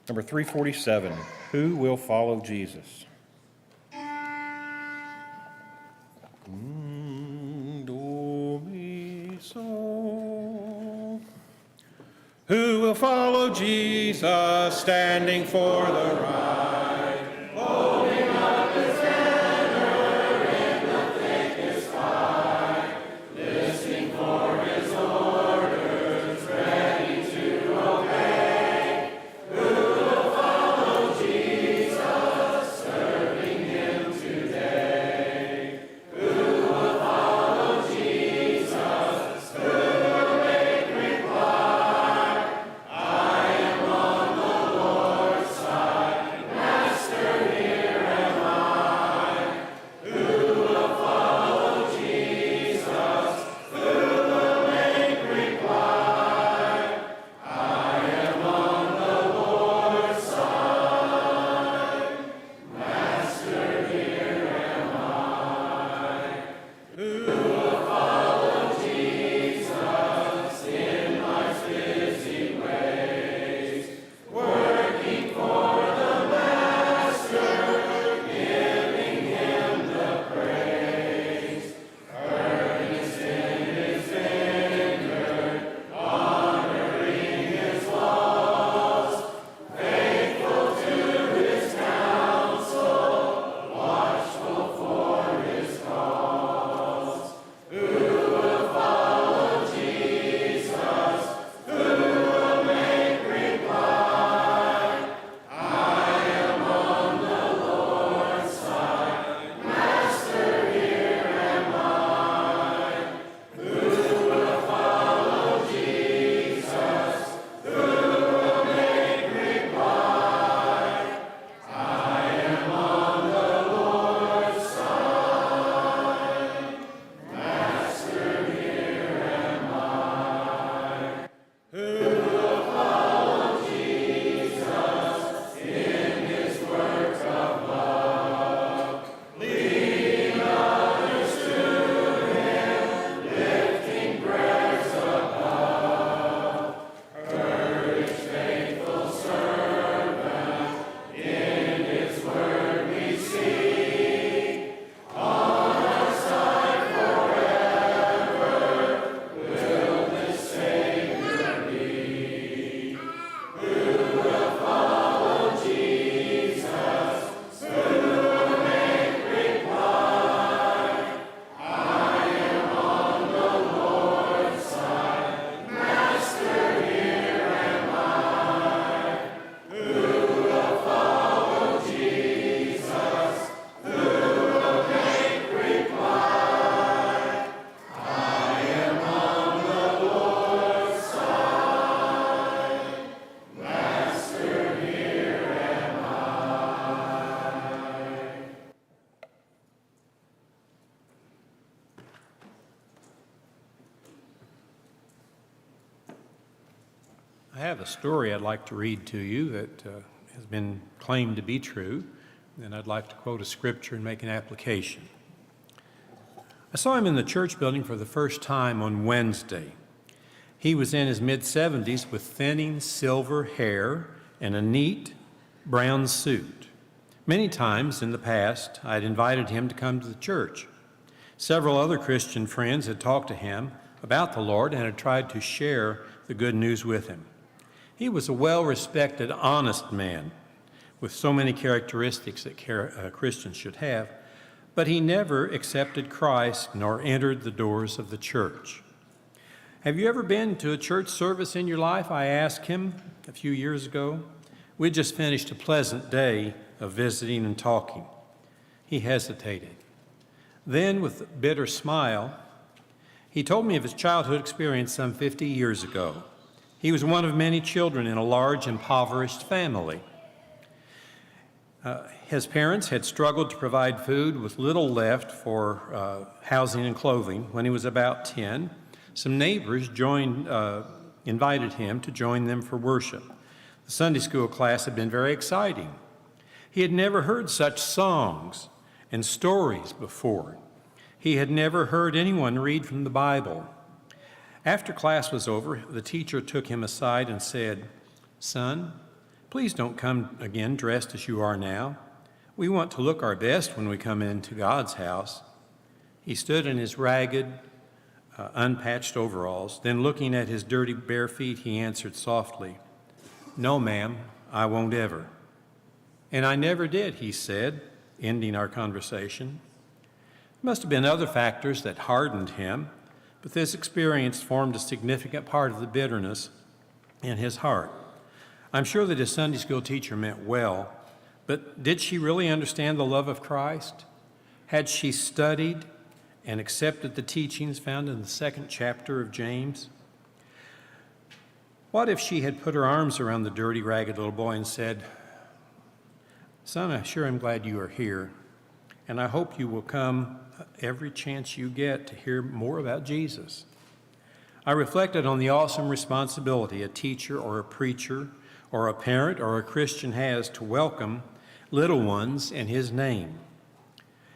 Number 347, who will follow Jesus? Do, mi, so. Who will follow Jesus, standing for the right, holding up his banner in the thickest fight, listening for his orders, ready to obey. Who will follow Jesus, serving him today? Who will follow Jesus? Who will make reply? I am on the Lord's side, Master, here am I. Who will follow Jesus? Who will make reply? I am on the Lord's side, Master, here am I. Who will follow Jesus in life's busy ways, working for the Master, giving him the praise, earnest in his vineyard, honoring his laws, faithful to his counsel, watchful for his cause. Who will follow Jesus? Who will make reply? I am on the Lord's side, Master, here am I. Who will follow Jesus? Who will make reply? I am on the Lord's side, Master, here am I. Who will follow Jesus in his works of love, leading others to him, lifting prayers above. Courage, faithful servant, in his word we see. On our side forever will this Savior be. Who will follow Jesus? Who will make reply? I am on the Lord's side, Master, here am I. Who will follow Jesus? Who will make reply? I am on the Lord's side, Master, here am I. I have a story I'd like to read to you that has been claimed to be true, and I'd like to quote a scripture and make an application. I saw him in the church building for the first time on Wednesday. He was in his mid-70s with thinning silver hair and a neat brown suit. Many times in the past, I'd invited him to come to the church. Several other Christian friends had talked to him about the Lord and had tried to share the good news with him. He was a well-respected, honest man with so many characteristics that Christians should have, but he never accepted Christ nor entered the doors of the church. Have you ever been to a church service in your life? I asked him a few years ago. We'd just finished a pleasant day of visiting and talking. He hesitated. Then, with a bitter smile, he told me of his childhood experience some 50 years ago. He was one of many children in a large, impoverished family. His parents had struggled to provide food with little left for housing and clothing. When he was about 10, some neighbors invited him to join them for worship. The Sunday school class had been very exciting. He had never heard such songs and stories before. He had never heard anyone read from the Bible. After class was over, the teacher took him aside and said, "Son, Please don't come again dressed as you are now. We want to look our best when we come into God's house." He stood in his ragged, unpatched overalls. Then, looking at his dirty, bare feet, he answered softly, "No, ma'am, I won't ever." "And I never did," he said, ending our conversation. There must have been other factors that hardened him, but this experience formed a significant part of the bitterness in his heart. I'm sure that his Sunday school teacher meant well, but did she really understand the love of Christ? Had she studied and accepted the teachings found in the 2nd chapter of James? What if she had put her arms around the dirty, ragged little boy and said, "Son, I sure am glad you are here, and I hope you will come every chance you get to hear more about Jesus." I reflected on the awesome responsibility a teacher or a preacher or a parent or a Christian has to welcome little ones in his name.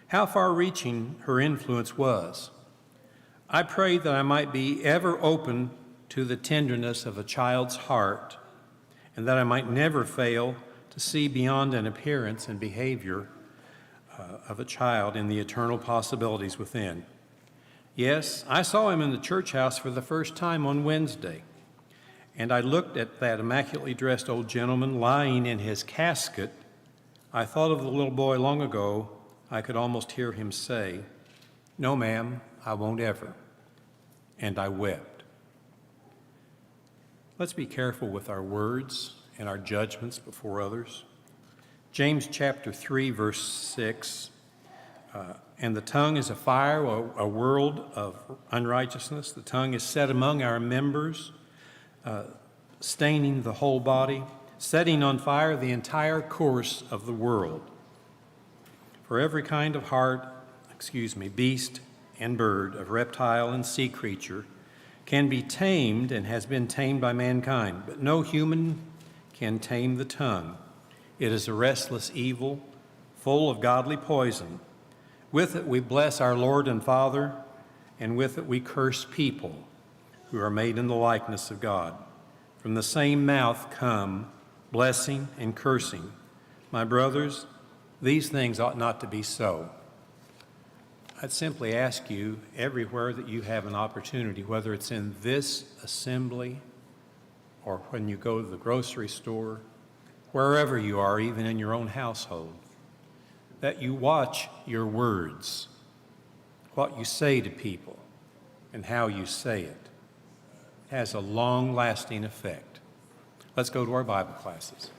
How far-reaching her influence was. I prayed that I might be ever open to the tenderness of a child's heart, and that I might never fail to see beyond an appearance and behavior of a child in the eternal possibilities within. Yes, I saw him in the church house for the first time on Wednesday, and I looked at that immaculately dressed old gentleman lying in his casket. I thought of the little boy long ago. I could almost hear him say, "No, ma'am, I won't ever." And I wept. Let's be careful with our words and our judgments before others. James chapter 3, verse 6, "And the tongue is a fire, a world of unrighteousness. The tongue is set among our members, staining the whole body, setting on fire the entire course of the world. For every kind of beast and bird, of reptile and sea creature, can be tamed and has been tamed by mankind, but no human can tame the tongue. It is a restless evil, full of godly poison. With it we bless our Lord and Father, and with it we curse people who are made in the likeness of God. From the same mouth come blessing and cursing. My brothers, these things ought not to be so." I'd simply ask you, everywhere that you have an opportunity, whether it's in this assembly or when you go to the grocery store, wherever you are, even in your own household, that you watch your words, what you say to people, and how you say it. It has a long-lasting effect. Let's go to our Bible classes.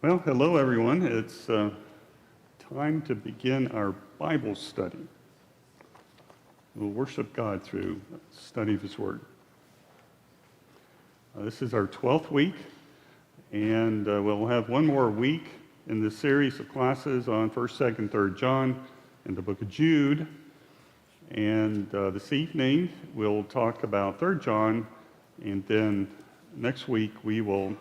Well, hello everyone. It's time to begin our Bible study. We'll worship God through study of His Word. This is our 12th week, and we'll have one more week in this series of classes on 1st, 2nd, 3rd John and the book of Jude. And this evening we'll talk about 3rd John, and then next week we'll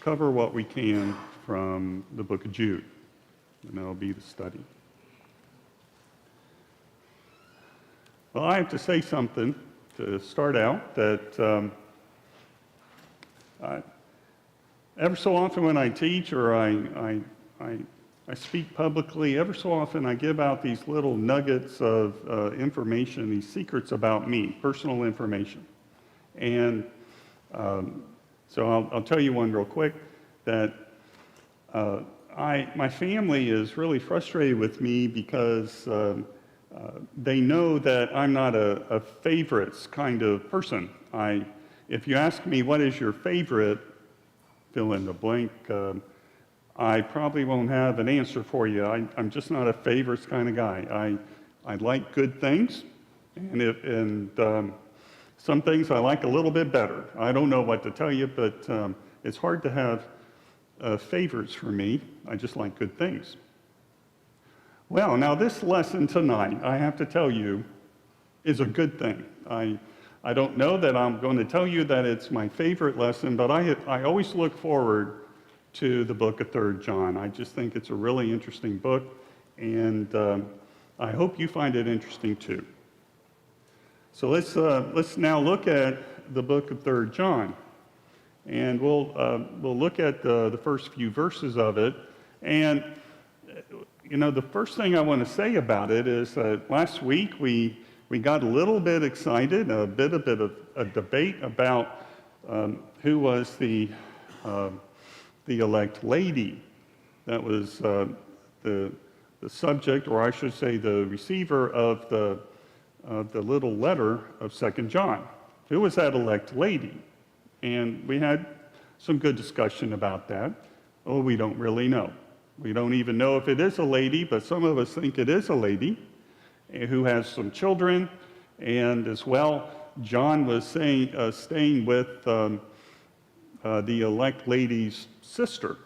cover what we can from the book of Jude, and that'll be the study. Well, I have to say something to start out that ever so often when I teach or I speak publicly, ever so often I give out these little nuggets of information, these secrets about me, personal information. And so I'll tell you one real quick, that my family is really frustrated with me because they know that I'm not a favorites kind of person. If you ask me what is your favorite, fill in the blank, I probably won't have an answer for you. I'm just not a favorites kind of guy. I like good things, and some things I like a little bit better. I don't know what to tell you, but it's hard to have favorites for me. I just like good things. Well, now this lesson tonight, I have to tell you, is a good thing. I don't know that I'm going to tell you that it's my favorite lesson, but I always look forward to the book of 3rd John. I just think it's a really interesting book, and I hope you find it interesting too. So let's now look at the book of 3rd John, and we'll look at the first few verses of it. And the first thing I want to say about it is that last week we got a little bit excited, a bit of a debate about who was the elect lady. That was the subject, or I should say the receiver of the little letter of 2nd John. Who was that elect lady? And we had some good discussion about that. Oh, we don't really know. We don't even know if it is a lady, but some of us think it is a lady who has some children. And as well, John was staying with the elect lady's sister,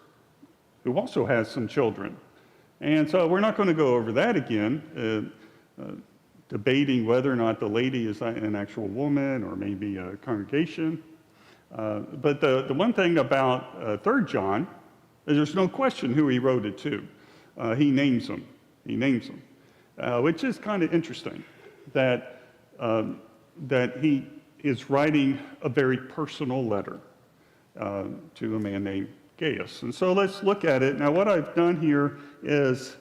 who also has some children. And so we're not going to go over that again, debating whether or not the lady is an actual woman or maybe a congregation. But the one thing about 3rd John is there's no question who he wrote it to. He names them. Which is kind of interesting, that he is writing a very personal letter to a man named Gaius. And so let's look at it. Now what I've done here is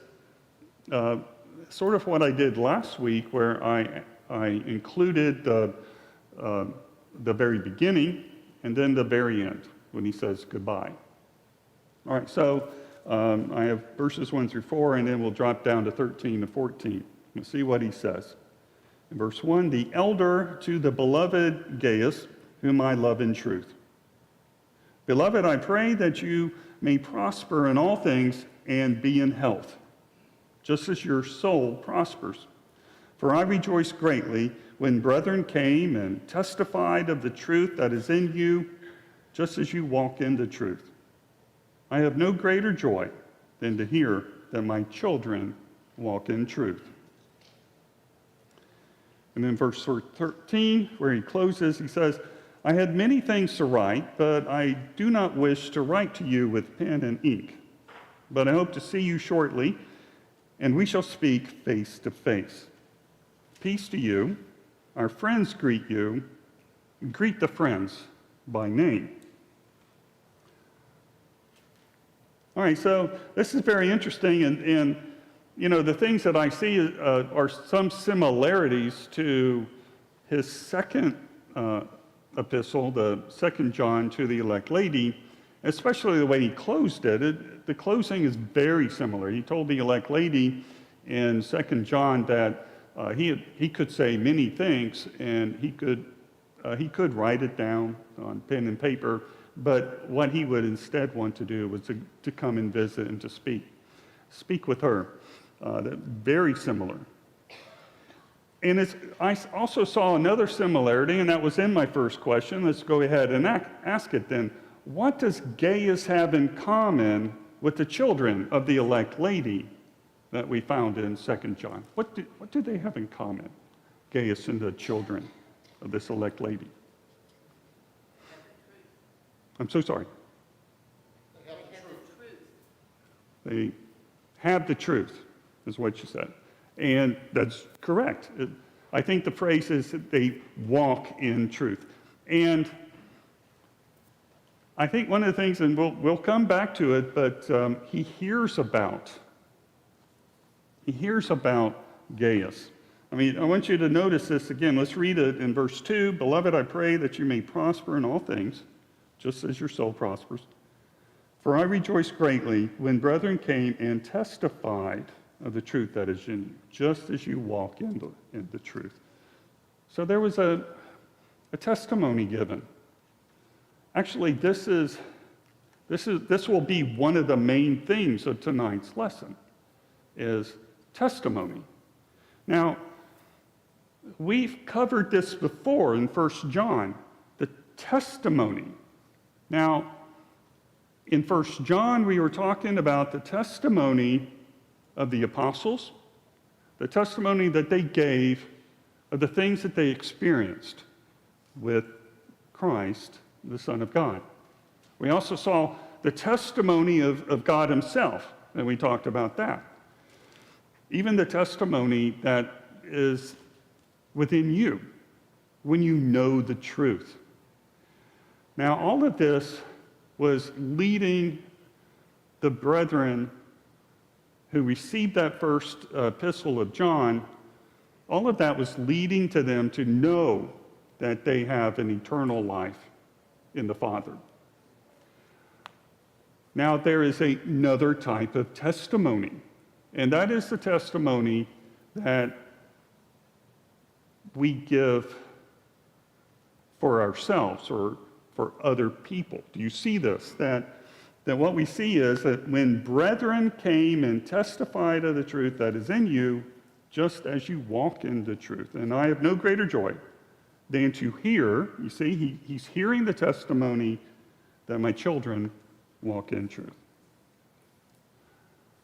sort of what I did last week, where I included the very beginning and then the very end when he says goodbye. All right, so I have verses 1 through 4, and then we'll drop down to 13 to 14. We'll see what he says. In verse 1, the elder to the beloved Gaius, whom I love in truth. Beloved, I pray that you may prosper in all things and be in health, just as your soul prospers. For I rejoiced greatly when brethren came and testified of the truth that is in you, just as you walk in the truth. I have no greater joy than to hear that my children walk in truth. And then verse 13, where he closes, he says, I had many things to write, but I do not wish to write to you with pen and ink. But I hope to see you shortly, and we shall speak face to face. Peace to you. Our friends greet you. Greet the friends by name. All right, so this is very interesting, and the things that I see are some similarities to his second epistle, the 2nd John to the elect lady, especially the way he closed it. The closing is very similar. He told the elect lady in 2nd John that he could say many things, and he could write it down on pen and paper, but what he would instead want to do was to come and visit and to speak with her. Very similar. And I also saw another similarity, and that was in my first question. Let's go ahead and ask it then. What does Gaius have in common with the children of the elect lady that we found in 2 John? What do they have in common, Gaius and the children of this elect lady? I'm so sorry. They have the truth, is what you said. And that's correct. I think the phrase is that they walk in truth. And I think one of the things, and we'll come back to it, but he hears about Gaius. I mean, I want you to notice this again. Let's read it in verse 2. Beloved, I pray that you may prosper in all things, just as your soul prospers. For I rejoice greatly when brethren came and testified of the truth that is in you, just as you walk in the truth. So there was a testimony given. Actually, this will be one of the main themes of tonight's lesson, is testimony. Now, we've covered this before in 1 John, the testimony. Now, in 1 John, we were talking about the testimony of the apostles, the testimony that they gave of the things that they experienced with Christ, the Son of God. We also saw the testimony of God himself, and we talked about that. Even the testimony that is within you when you know the truth. Now, all of this was leading the brethren who received that first epistle of John, all of that was leading to them to know that they have an eternal life in the Father. Now, there is another type of testimony, and that is the testimony that we give for ourselves or for other people. Do you see this? That what we see is that when brethren came and testified of the truth that is in you, just as you walk in the truth. And I have no greater joy than to hear, you see, he's hearing the testimony that my children walk in truth.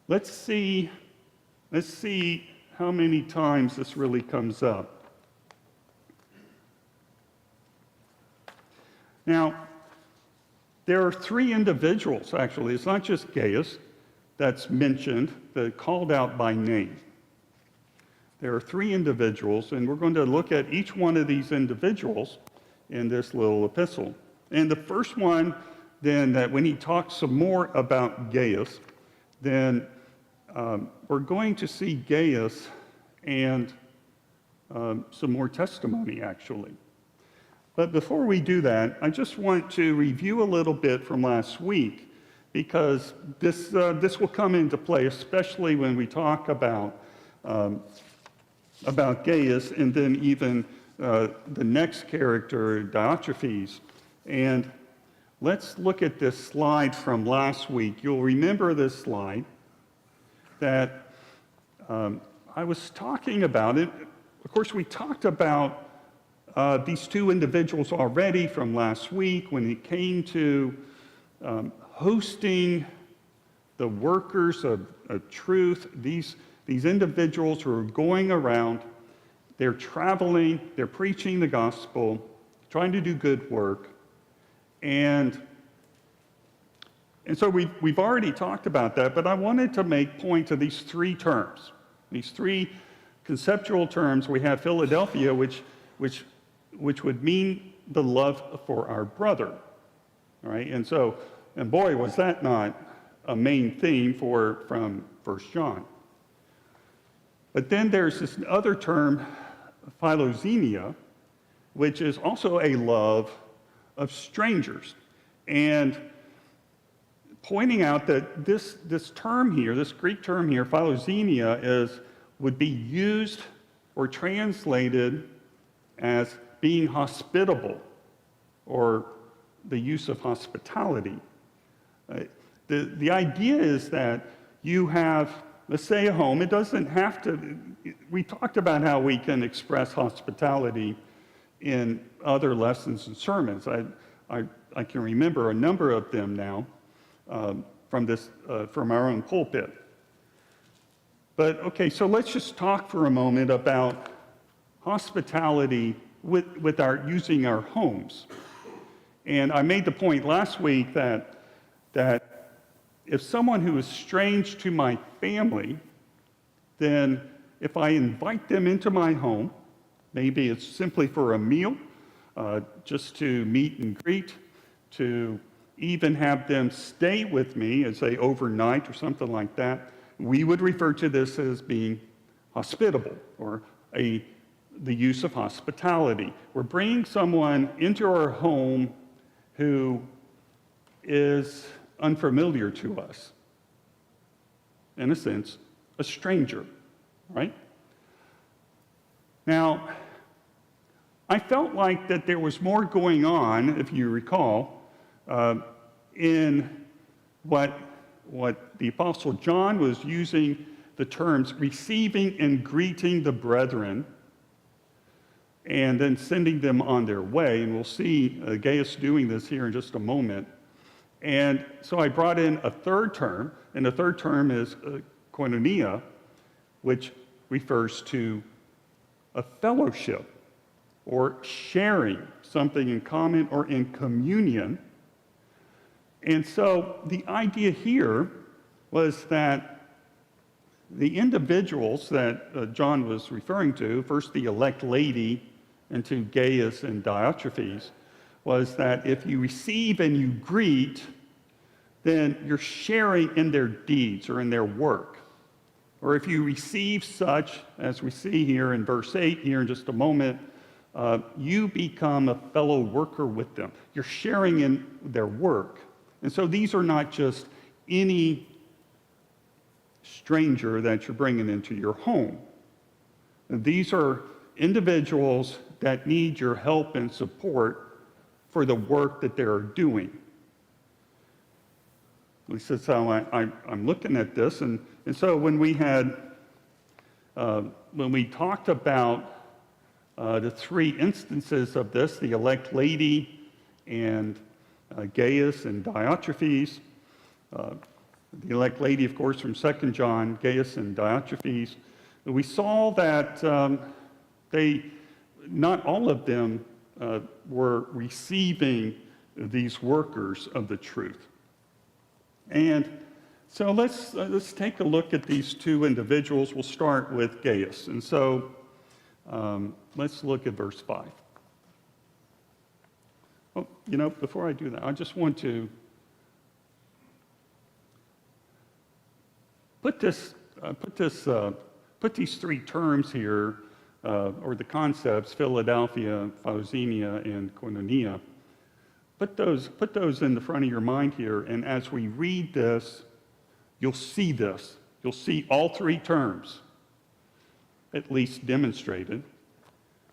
Let's see how many times this really comes up. Now, there are three individuals, actually. It's not just Gaius that's mentioned, that called out by name. There are three individuals, and we're going to look at each one of these individuals in this little epistle. And the first one, then, that when he talks some more about Gaius, then we're going to see Gaius and some more testimony, actually. But before we do that, I just want to review a little bit from last week, because this will come into play, especially when we talk about Gaius and then even the next character, Diotrophies. And let's look at this slide from last week. You'll remember this slide that I was talking about it. Of course, we talked about these two individuals already from last week when it came to hosting the workers of truth. These individuals who are going around, they're traveling, they're preaching the gospel, trying to do good work. And so we've already talked about that, but I wanted to make point to these three terms, these three conceptual terms. We have Philadelphia, which would mean the love for our brother, all right? And boy, was that not a main theme from 1 John. But then there's this other term, philoxenia, which is also a love of strangers. And pointing out that this term here, this Greek term here, philoxenia, would be used or translated as being hospitable or the use of hospitality. The idea is that you have, let's say, a home. It doesn't have to, we talked about how we can express hospitality in other lessons and sermons. I can remember a number of them now from our own pulpit. But okay, so let's just talk for a moment about hospitality with our using our homes. And I made the point last week that if someone who is strange to my family, then if I invite them into my home, maybe it's simply for a meal, just to meet and greet, to even have them stay with me as say overnight or something like that, we would refer to this as being hospitable or the use of hospitality. We're bringing someone into our home who is unfamiliar to us, in a sense, a stranger, right? Now, I felt like that there was more going on, if you recall, in what the Apostle John was using the terms receiving and greeting the brethren, and then sending them on their way. And we'll see Gaius doing this here in just a moment. And so I brought in a third term, and the third term is Koinonia, which refers to a fellowship or sharing something in common or in communion. And so the idea here was that the individuals that John was referring to, first the elect lady and to Gaius and Diotrophies, was that if you receive and you greet, then you're sharing in their deeds or in their work. Or if you receive such, as we see here in verse 8 here in just a moment, you become a fellow worker with them. You're sharing in their work. And so these are not just any stranger that you're bringing into your home. These are individuals that need your help and support for the work that they're doing. At least that's how I'm looking at this. And so when we talked about the three instances of this, the elect lady and Gaius and Diotrophies, the elect lady, of course, from 2 John, Gaius and Diotrophies, we saw that not all of them were receiving these workers of the truth. And so let's take a look at these two individuals. We'll start with Gaius. And so let's look at verse 5. Oh, before I do that, I just want to put these three terms here, or the concepts, Philadelphia, Philauxenia, and Koinonia. Put those in the front of your mind here, and as we read this, you'll see this. You'll see all three terms, at least demonstrated.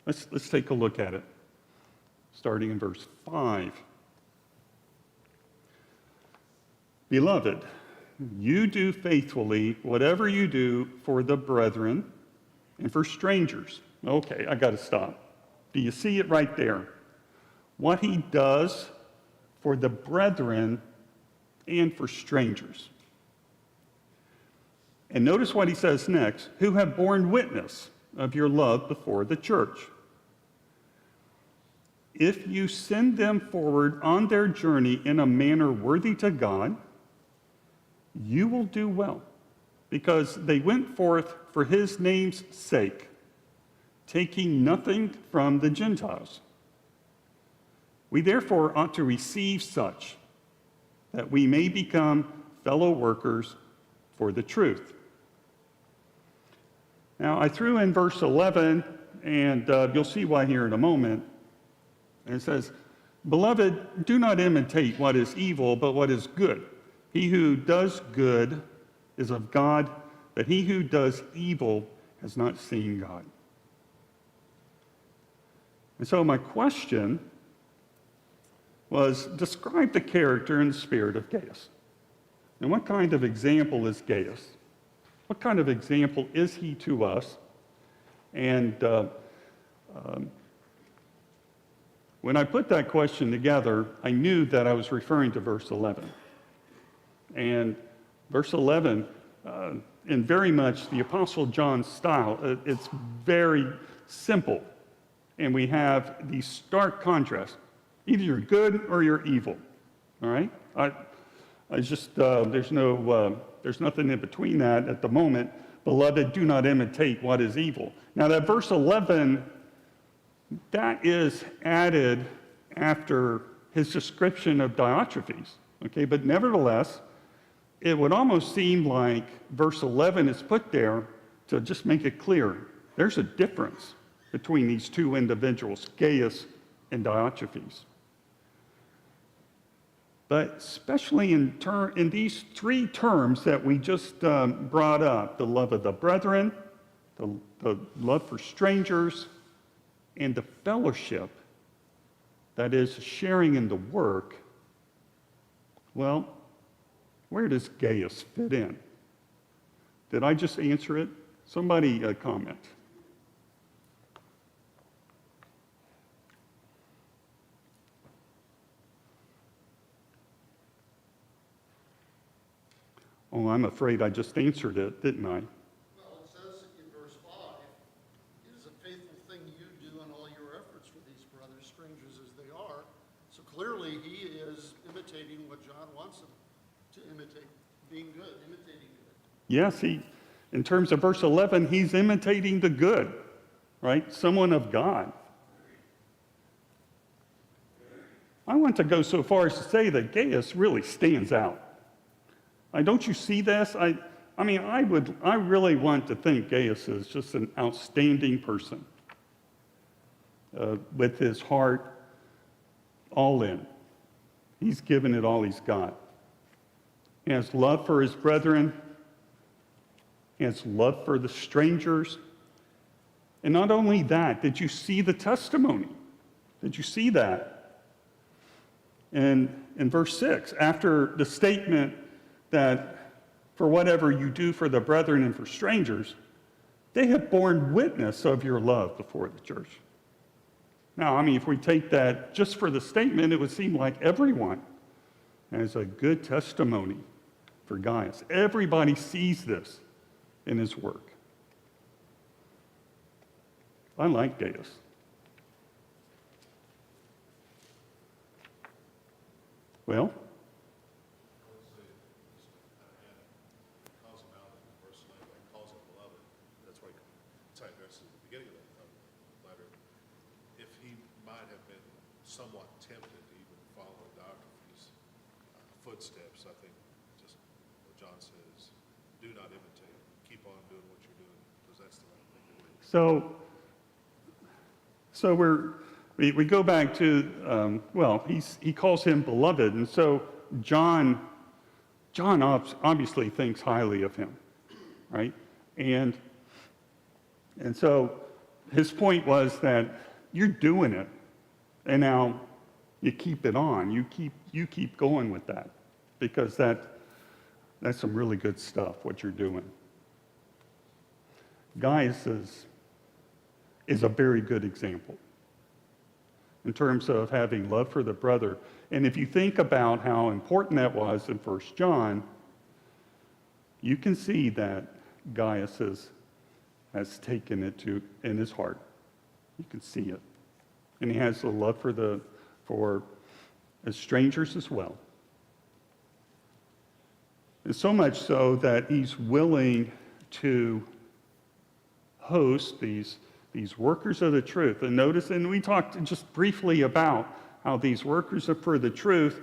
Let's take a look at it, starting in verse 5. Beloved, you do faithfully whatever you do for the brethren and for strangers. Okay, I got to stop. Do you see it right there? What he does for the brethren and for strangers. And notice what he says next, who have borne witness of your love before the church. If you send them forward on their journey in a manner worthy to God, you will do well, because they went forth for his name's sake, taking nothing from the Gentiles. We therefore ought to receive such, that we may become fellow workers for the truth. Now, I threw in verse 11, and you'll see why here in a moment. And it says, Beloved, do not imitate what is evil, but what is good. He who does good is of God, but he who does evil has not seen God. And so my question was describe the character and spirit of Gaius. And what kind of example is Gaius? What kind of example is he to us? And when I put that question together, I knew that I was referring to verse 11. And verse 11, in very much the Apostle John's style, it's very simple. And we have these stark contrasts. Either you're good or you're evil. All right? I just, there's nothing in between that at the moment. Beloved, do not imitate what is evil. Now that verse 11, that is added after his description of Diotrophies. Okay, but nevertheless, it would almost seem like verse 11 is put there to just make it clear. There's a difference between these two individuals, Gaius and Diotrophies. But especially in these three terms that we just brought up, the love of the brethren, the love for strangers, and the fellowship, that is sharing in the work, well, where does Gaius fit in? Did I just answer it? Somebody comment. Oh, I'm afraid I just answered it, didn't I? Well, it says in verse 5, it is a faithful thing you do in all your efforts for these brothers, strangers as they are. So clearly he is imitating what John wants him to imitate, being good, imitating good. Yes, in terms of verse 11, he's imitating the good, right? Someone of God. I want to go so far as to say that Gaius really stands out. Don't you see this? I really want to think Gaius is just an outstanding person with his heart all in. He's given it all he's got. He has love for his brethren. He has love for the strangers. And not only that, did you see the testimony? Did you see that? And in verse 6, after the statement that for whatever you do for the brethren and for strangers, they have borne witness of your love before the church. Now, if we take that just for the statement, it would seem like everyone has a good testimony for Gaius. Everybody sees this in his work. I like Gaius. Well? Somewhat tempted to even follow Diotrophies' footsteps. I think just what John says, do not imitate. Keep on doing what you're doing, because that's the right thing to do. So we go back to, he calls him beloved, and so John obviously thinks highly of him, right? And so his point was that you're doing it. And now you keep it on. You keep going with that, because that's some really good stuff, what you're doing. Gaius is a very good example in terms of having love for the brother. And if you think about how important that was in 1 John, you can see that Gaius has taken it in his heart. You can see it. And he has a love for strangers as well. And so much so that he's willing to host these workers of the truth. And notice, and we talked just briefly about how these workers for the truth,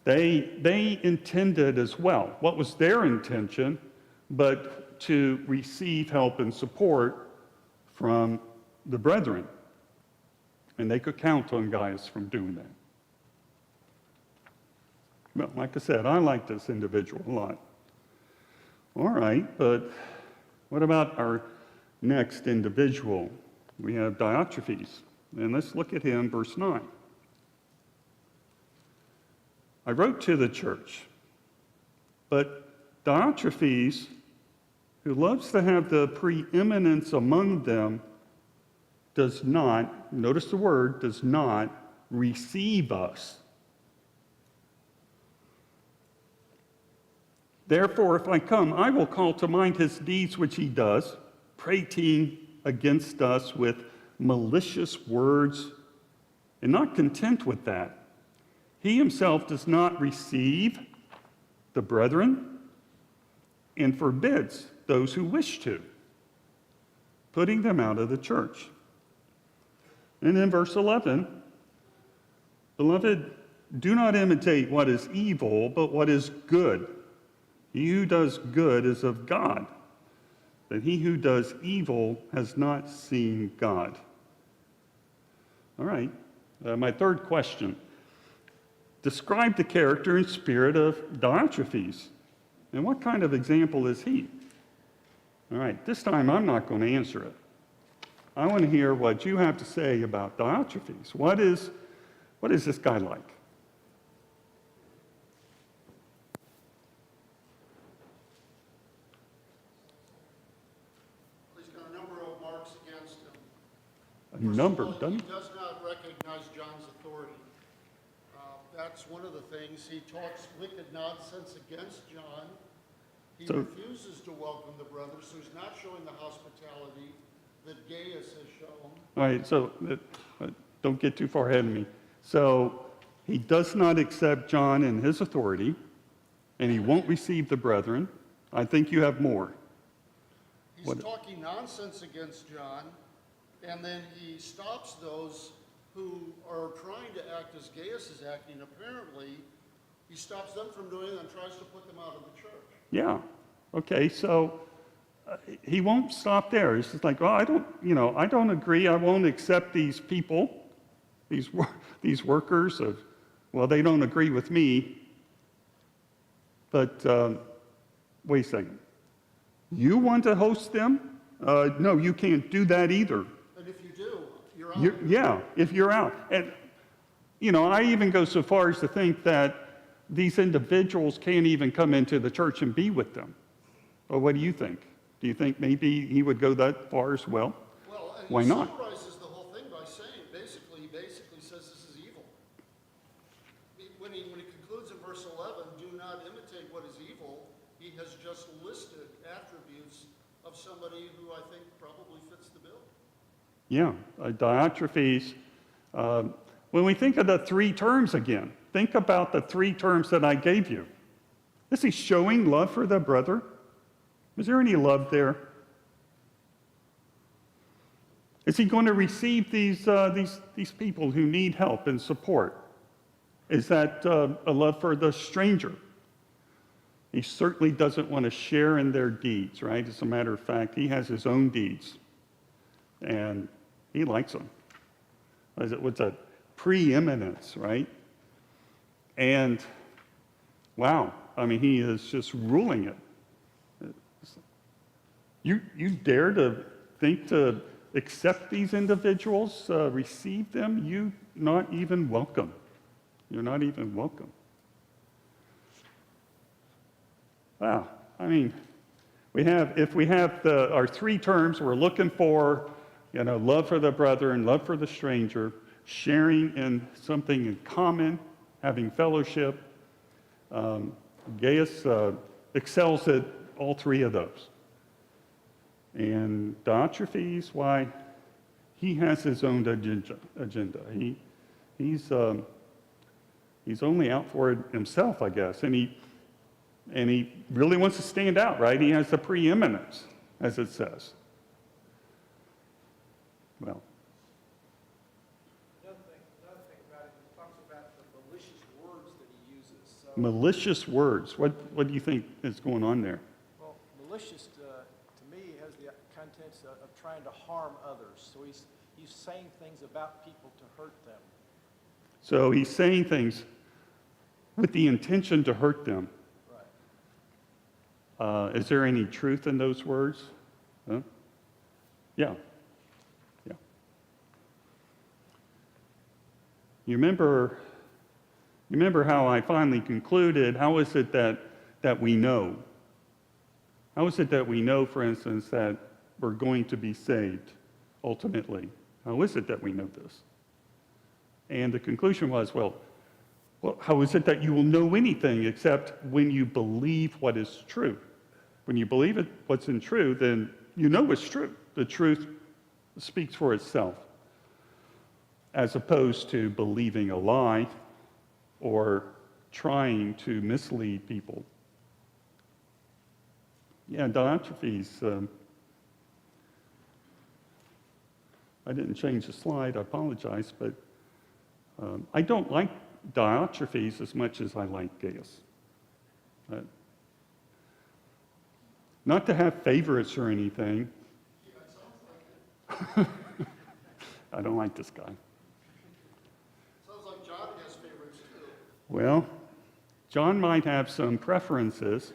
they intended as well. What was their intention? But to receive help and support from the brethren. And they could count on Gaius from doing that. Well, like I said, I like this individual a lot. All right, but what about our next individual? We have Diotrophies. And let's look at him, verse 9. I wrote to the church, but Diotrophies, who loves to have the preeminence among them, does not, notice the word, does not receive us. Therefore, if I come, I will call to mind his deeds which he does, prating against us with malicious words, and not content with that. He himself does not receive the brethren and forbids those who wish to, putting them out of the church. And in verse 11, beloved, do not imitate what is evil, but what is good. He who does good is of God, but he who does evil has not seen God. All right, my third question. Describe the character and spirit of Diotrophies. And what kind of example is he? All right, this time I'm not going to answer it. I want to hear what you have to say about Diotrophies. What is this guy like? He's got a number of marks against him. A number, First of all, doesn't he does not recognize John's authority. That's one of the things. He talks wicked nonsense against John. He So- refuses to welcome the brothers, so he's not showing the hospitality that Gaius has shown. All right, so don't get too far ahead of me. So he does not accept John and his authority, and he won't receive the brethren. I think you have more. He's What- talking nonsense against John, and then he stops those who are trying to act as Gaius is acting. Apparently, he stops them from doing it and tries to put them out of the church. Yeah. Okay, so he won't stop there. He's just like, well, I don't agree. I won't accept these people, these workers of, well, they don't agree with me. But wait a second. You want to host them? No, you can't do that either. And if you do, you're out. Yeah, if you're out. And, I even go so far as to think that these individuals can't even come into the church and be with them. Well, what do you think? Do you think maybe he would go that far as well? Well, and Why he not? summarizes the whole thing by saying, he basically says this is evil. When he concludes in verse 11, do not imitate what is evil, he has just listed attributes of somebody who I think probably fits the bill. Yeah, Diotrophies. When we think of the three terms again, think about the three terms that I gave you. Is he showing love for the brother? Is there any love there? Is he going to receive these people who need help and support? Is that a love for the stranger? He certainly doesn't want to share in their deeds, right? As a matter of fact, he has his own deeds, and he likes them. What's a preeminence, right? And wow, I mean, he is just ruling it. You dare to think to accept these individuals, receive them? You not even welcome. You're not even welcome. Wow, I mean, if we have our three terms, we're looking for, love for the brother and love for the stranger, sharing in something in common, having fellowship. Gaius excels at all three of those. And Diotrophies, why, he has his own agenda. He's only out for it himself, I guess. And he really wants to stand out, right? He has the preeminence, as it says. Well. Another thing about it, he talks about the malicious words that he uses. So, Malicious words. What do you think is going on there? well, malicious to me has the contents of trying to harm others. So he's saying things about people to hurt them. So he's saying things with the intention to hurt them. Right. Is there any truth in those words? Huh? Yeah. You remember You remember how I finally concluded, how is it that we know? How is it that we know, for instance, that we're going to be saved ultimately? How is it that we know this? And the conclusion was, well, how is it that you will know anything except when you believe what is true? When you believe it, what's in true, then you know it's true. The truth speaks for itself, as opposed to believing a lie or trying to mislead people. Yeah, Diotrophies. I didn't change the slide, I apologize, but I don't like Diotrophies as much as I like Gaius. Not to have favorites or anything. I don't like this guy. Sounds like John has favorites too. Well, John might have some preferences.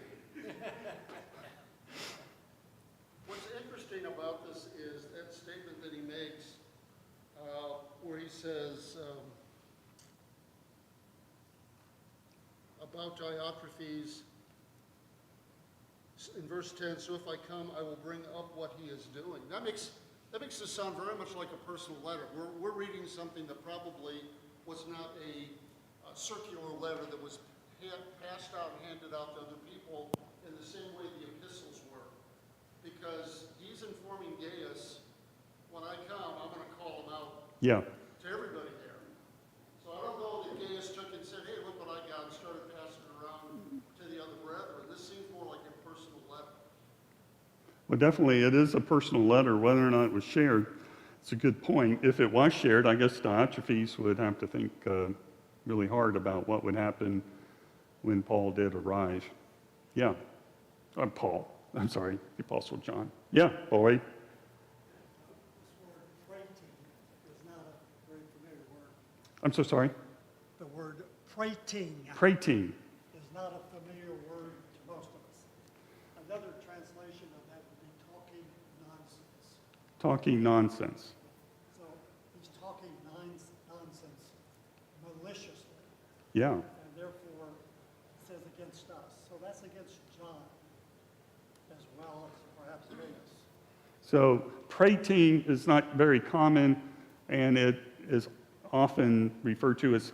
What's interesting about this is that statement that he makes, where he says about Diotrophies, in verse 10, so if I come, I will bring up what he is doing. That makes this sound very much like a personal letter. We're reading something that probably was not a circular letter that was passed out and handed out to other people in the same way the epistles were. Because he's informing Gaius, when I come, I'm going to call him out Yeah. to everybody there. So I don't know that Gaius took and said, hey, look what I got, and started passing it around to the other brethren. This seems more like a personal letter. Well, definitely it is a personal letter, whether or not it was shared. It's a good point. If it was shared, I guess Diotrophies would have to think really hard about what would happen when Paul did arrive. Yeah. Paul. I'm sorry, the Apostle John. Yeah, boy. This word prating is not a very familiar word. I'm so sorry. The word prating Prating. is not a familiar word to most of us. Another translation of that would be talking nonsense. Talking nonsense. So he's talking nonsense maliciously, Yeah. and therefore says against us. So that's against John as well as perhaps Gaius. So prating is not very common, and it is often referred to as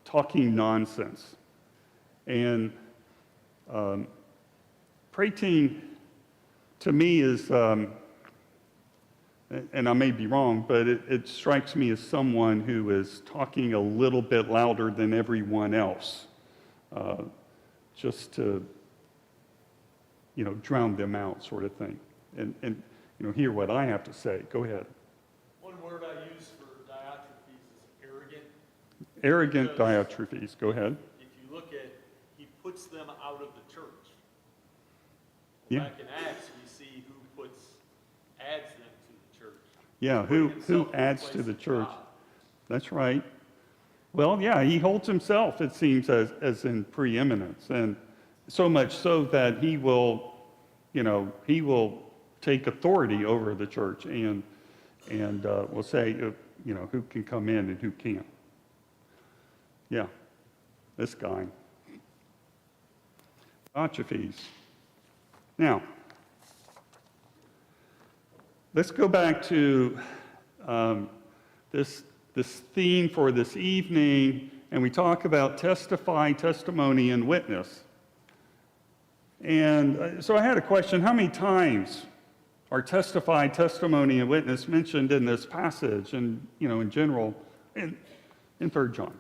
talking nonsense. And prating, to me, is, and I may be wrong, but it strikes me as someone who is talking a little bit louder than everyone else, just to, drown them out, sort of thing. And hear what I have to say. Go ahead. One word I use for Diotrophies is arrogant. Arrogant Because Diotrophies. Go ahead. If you look at, he puts them out of the church. Yeah. Back in Acts, we see who adds them to the church. Yeah, Putting who himself in adds place to the of church? God. That's right. Well, yeah, he holds himself, it seems, as in preeminence, and so much so that he will take authority over the church and will say, who can come in and who can't. Yeah, this guy. Diotrophies. Now, let's go back to this theme for this evening, and we talk about testify, testimony, and witness. And so I had a question: how many times are testify, testimony, and witness mentioned in this passage, and in general, in 3 John?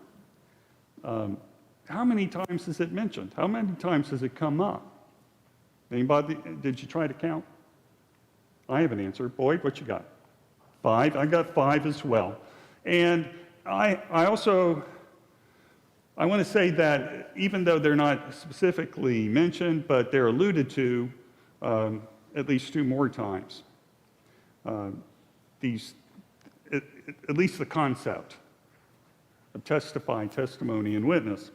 How many times is it mentioned? How many times has it come up? Anybody? Did you try to count? I have an answer. Boyd, what you got? 5. I got 5 as well. And I want to say that even though they're not specifically mentioned, but they're alluded to at least 2 more times. At least the concept of testify, testimony, and witness.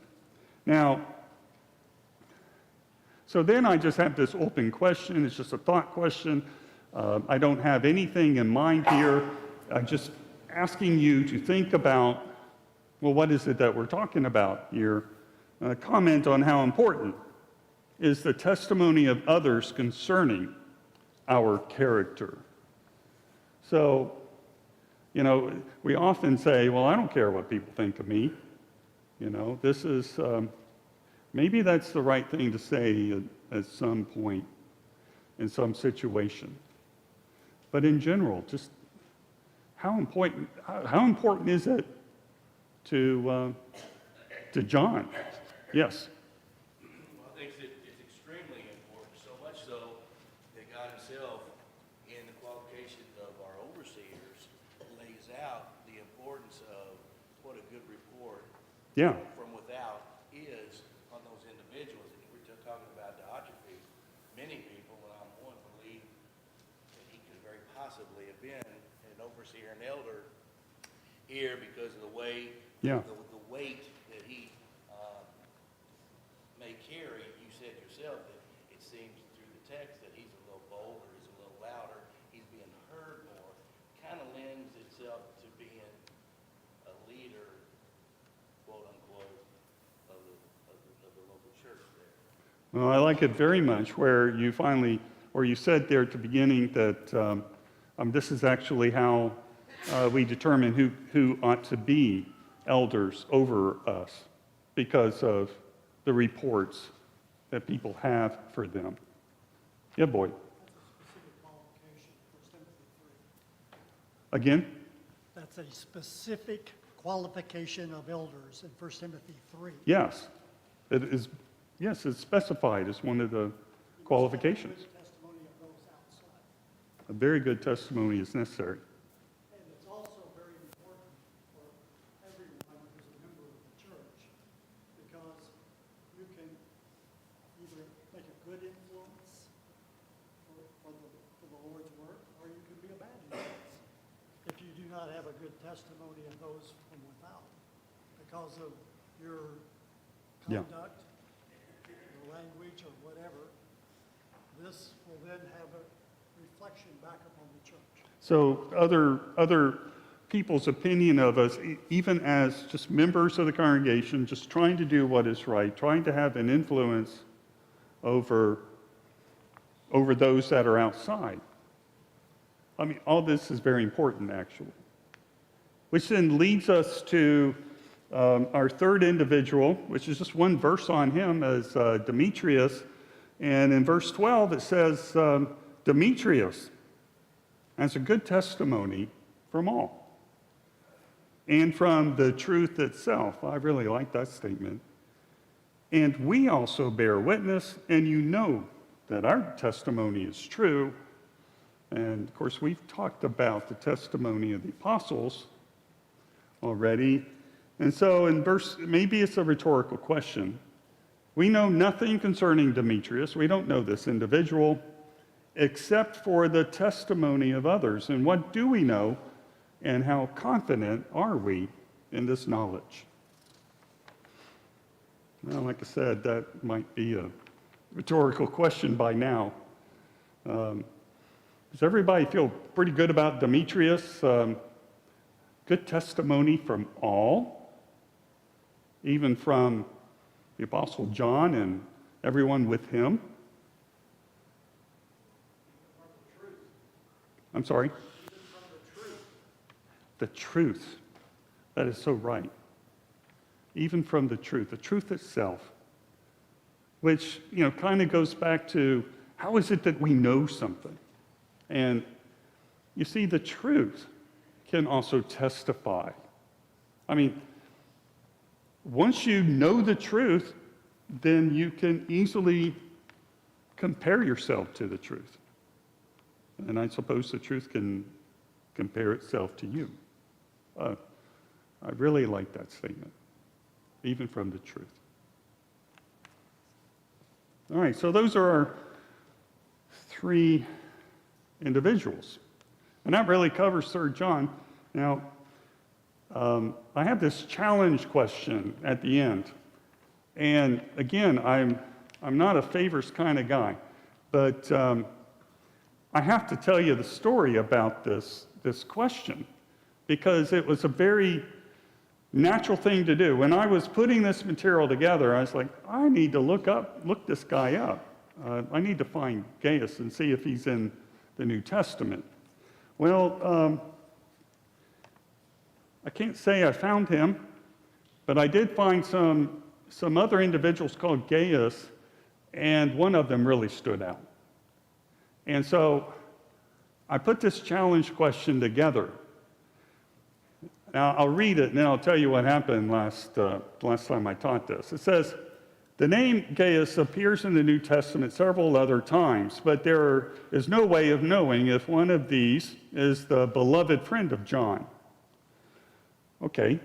Now, so then I just have this open question. It's just a thought question. I don't have anything in mind here. I'm just asking you to think about Well, what is it that we're talking about here? Comment on how important is the testimony of others concerning our character. So, we often say, well, I don't care what people think of me. This is, maybe that's the right thing to say at some point in some situation. But in general, just how important is it to John? Yes. Well, I think it's extremely important, so much so that God himself, in the qualifications of our overseers, lays out the importance of what a good report Yeah. from without is on those individuals. And we're just talking about Diotrophies. Many people, and I'm one, believe that he could very possibly have been an overseer, an elder here because of the way, Yeah. the weight that he may carry. You said yourself that it seems through the text that he's a little bolder, he's a little louder, he's being heard more. Kind of lends itself to being a leader, quote unquote, of the local church there. Well, I like it very much where you said there at the beginning that this is actually how we determine who ought to be elders over us because of the reports that people have for them. Yeah, boy. Again? That's a specific qualification of elders in 1 Timothy 3. Yes. It is. Yes, it's specified as one of the qualifications. Testimony of those outside. A very good testimony is necessary. And it's also very important for everyone who's a member of the church, because you can either make a good influence for the Lord's work, or you can be a bad influence if you do not have a good testimony of those from without, because of your Yeah. conduct, your language, or whatever. This will then have a reflection back upon the church. So other people's opinion of us, even as just members of the congregation, just trying to do what is right, trying to have an influence over those that are outside. I mean, all this is very important, actually. Which then leads us to our third individual, which is just one verse on him, as Demetrius. And in verse 12, it says, Demetrius has a good testimony from all, and from the truth itself. I really like that statement. And we also bear witness, and you know that our testimony is true. And of course, we've talked about the testimony of the apostles already. And so in maybe it's a rhetorical question. We know nothing concerning Demetrius. We don't know this individual, except for the testimony of others. And what do we know, and how confident are we in this knowledge? Well, like I said, that might be a rhetorical question by now. Does everybody feel pretty good about Demetrius? Good testimony from all, even from the Apostle John and everyone with him. I'm sorry? The truth. That is so right. Even from the truth itself, which, kind of goes back to how is it that we know something? And you see, the truth can also testify. I mean, once you know the truth, then you can easily compare yourself to the truth. And I suppose the truth can compare itself to you. I really like that statement, even from the truth. All right, so those are our three individuals. And that really covers 3 John. Now, I have this challenge question at the end. And again, I'm not a favors kind of guy, but I have to tell you the story about this question, because it was a very Natural thing to do. When I was putting this material together, I was like, I need to look this guy up. I need to find Gaius and see if he's in the New Testament. Well, I can't say I found him, but I did find some other individuals called Gaius, and one of them really stood out. And so I put this challenge question together. Now, I'll read it, and then I'll tell you what happened last time I taught this. It says, the name Gaius appears in the New Testament several other times, but there is no way of knowing if one of these is the beloved friend of John. Okay,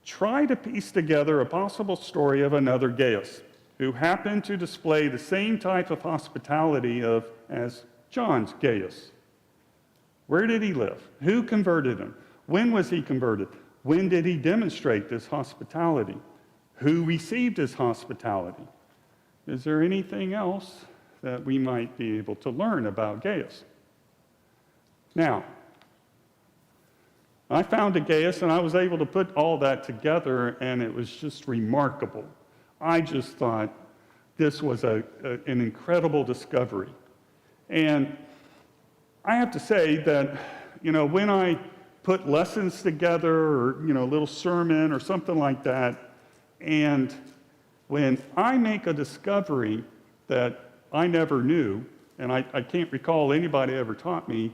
try to piece together a possible story of another Gaius who happened to display the same type of hospitality as John's Gaius. Where did he live? Who converted him? When was he converted? When did he demonstrate this hospitality? Who received his hospitality? Is there anything else that we might be able to learn about Gaius? Now, I found a Gaius, and I was able to put all that together, and it was just remarkable. I just thought this was an incredible discovery. And I have to say that, when I put lessons together or, a little sermon or something like that, and when I make a discovery that I never knew, and I can't recall anybody ever taught me,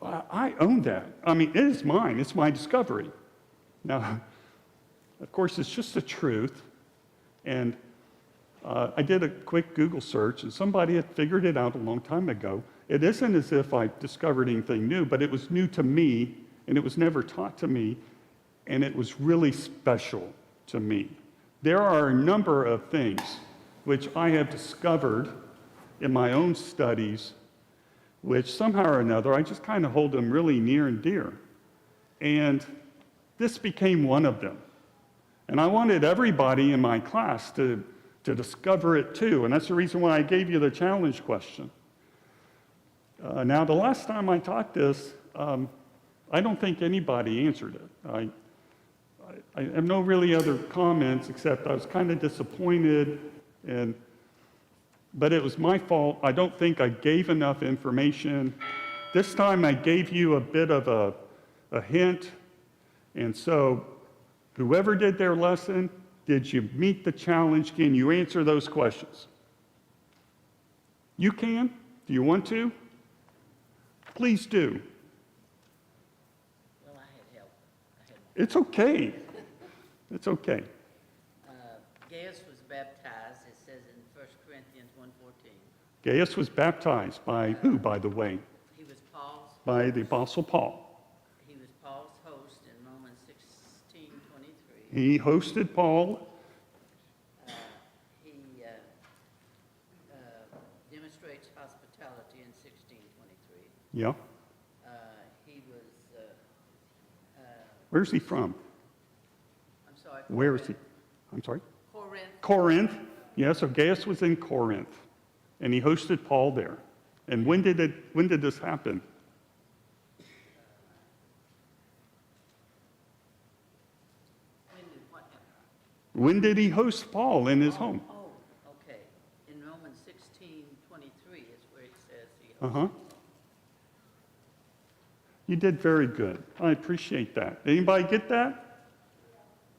I own that. I mean, it is mine. It's my discovery. Now, of course, it's just the truth. And I did a quick Google search, and somebody had figured it out a long time ago. It isn't as if I discovered anything new, but it was new to me, and it was never taught to me, and it was really special to me. There are a number of things which I have discovered in my own studies, which somehow or another, I just kind of hold them really near and dear. And this became one of them. And I wanted everybody in my class to discover it too, and that's the reason why I gave you the challenge question. Now, the last time I taught this, I don't think anybody answered it. I have no really other comments except I was kind of disappointed, but it was my fault. I don't think I gave enough information. This time I gave you a bit of a hint, and so whoever did their lesson, did you meet the challenge? Can you answer those questions? You can? Do you want to? Please do. Well, I had help. It's okay. It's okay. Gaius was baptized, it says in 1 Corinthians 1:14. Gaius was baptized by who, by the way? He was Paul's. By the Apostle Paul. He was Paul's host in Romans 16:23. He hosted Paul. He demonstrates hospitality in 16:23. Yeah. He was. Where's he from? I'm sorry. Where is he? I'm sorry? Corinth. Corinth. Yeah, so Gaius was in Corinth, and he hosted Paul there. And when did this happen? When did what happen? When did he host Paul in his home? Oh, okay. In Romans 16:23 is where it says he hosted. Uh-huh. You did very good. I appreciate that. Anybody get that?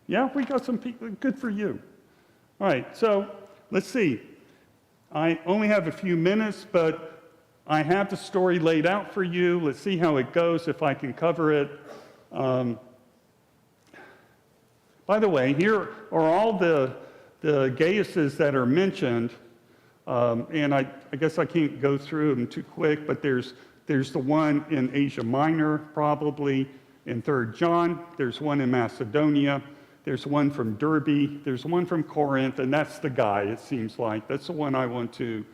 Yeah, we got some people. Good for you. All right, so let's see. I only have a few minutes, but I have the story laid out for you. Let's see how it goes, if I can cover it. By the way, here are all the Gaiuses that are mentioned, and I guess I can't go through them too quick, but there's the one in Asia Minor, probably, in 3rd John. There's one in Macedonia. There's one from Derbe. There's one from Corinth, and that's the guy, it seems like. That's the one I want to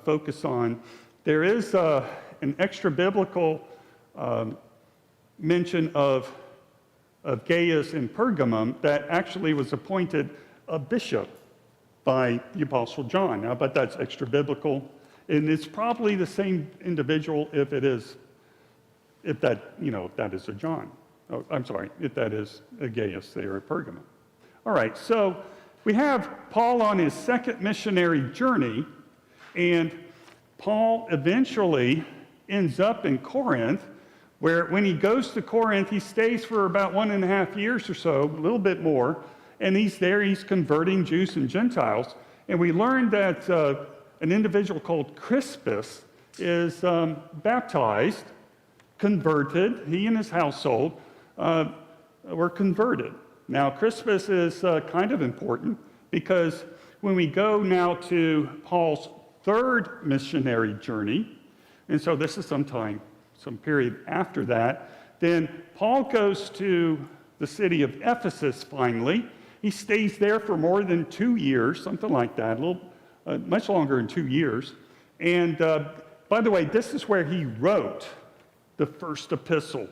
focus on. There is an extra-biblical mention of Gaius in Pergamum that actually was appointed a bishop by the Apostle John. Now, but that's extra-biblical. And it's probably the same individual if that is a John. Oh, I'm sorry, that is Gaius there at Pergamum. All right, so we have Paul on his second missionary journey, and Paul eventually ends up in Corinth, where when he goes to Corinth, he stays for about 1.5 years or so, a little bit more, and he's there, he's converting Jews and Gentiles. And we learned that an individual called Crispus is baptized, converted. He and his household were converted. Now, Crispus is kind of important because when we go now to Paul's third missionary journey, and so this is some period after that, then Paul goes to the city of Ephesus finally. He stays there for more than 2 years, something like that, a little much longer than 2 years. And by the way, this is where he wrote the first epistle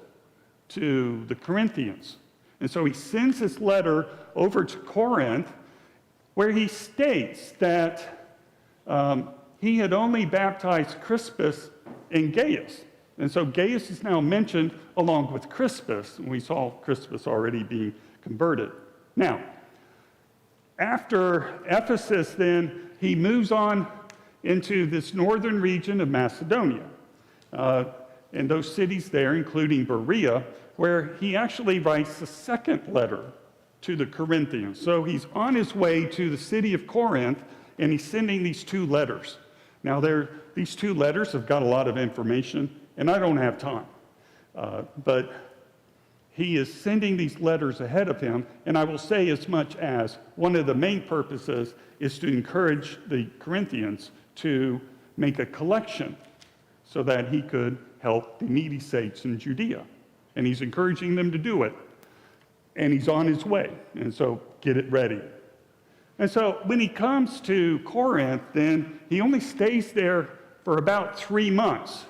to the Corinthians. And so he sends his letter over to Corinth, where he states that he had only baptized Crispus and Gaius. And so Gaius is now mentioned along with Crispus, and we saw Crispus already being converted. Now, after Ephesus, then, he moves on into this northern region of Macedonia, and those cities there, including Berea, where he actually writes the second letter to the Corinthians. So he's on his way to the city of Corinth, and he's sending these 2 letters. Now, these 2 letters have got a lot of information, and I don't have time. But he is sending these letters ahead of him, and I will say as much as one of the main purposes is to encourage the Corinthians to make a collection so that he could help the needy saints in Judea. And he's encouraging them to do it. And he's on his way, and so get it ready. And so when he comes to Corinth, then he only stays there for about 3 months,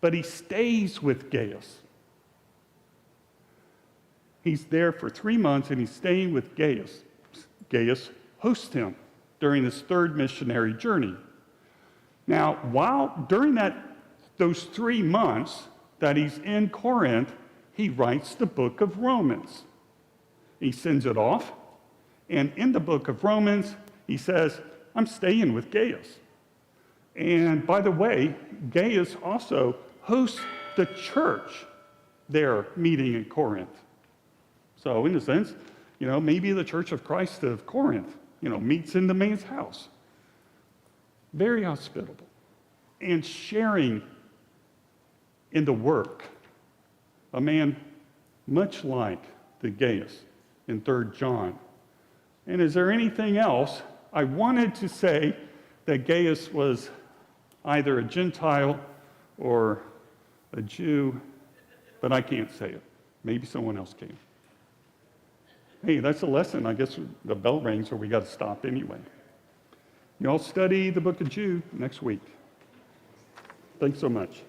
but he stays with Gaius. He's there for 3 months, and he's staying with Gaius. Gaius hosts him during his third missionary journey. Now, during those 3 months that he's in Corinth, he writes the book of Romans. He sends it off, and in the book of Romans, he says, I'm staying with Gaius. And by the way, Gaius also hosts the church there meeting in Corinth. So in a sense, maybe the Church of Christ of Corinth, meets in the man's house. Very hospitable and sharing in the work. A man much like the Gaius in 3 John. And is there anything else? I wanted to say that Gaius was either a Gentile or a Jew, but I can't say it. Maybe someone else can. Hey, that's a lesson. I guess the bell rings or we got to stop anyway. You all study the book of Jude next week. Thanks so much.